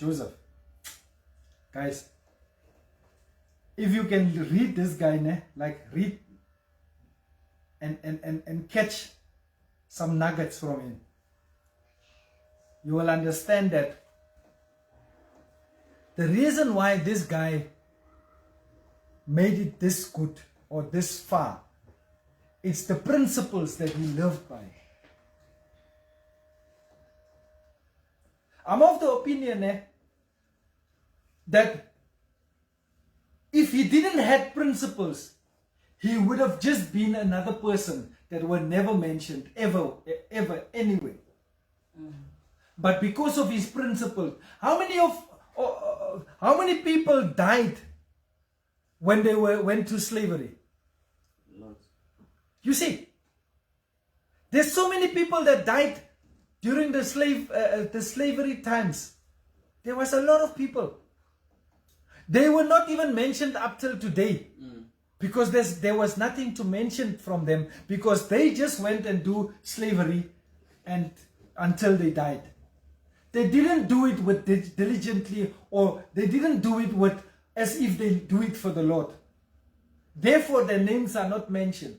Joseph. Guys, if you can read this guy, like read and catch some nuggets from him, you will understand that the reason why this guy made it this good or this far, it's the principles that he lived by. I'm of the opinion that if he didn't have principles, he would have just been another person that were never mentioned ever anyway. But because of his principles, how many people died when they went to slavery? Lots. You see, there's so many people that died during the slavery times. There was a lot of people. They were not even mentioned up till today, because there was nothing to mention from them, because they just went and do slavery and until they died. They didn't do it with diligently, or they didn't do it with as if they do it for the Lord. Therefore, their names are not mentioned.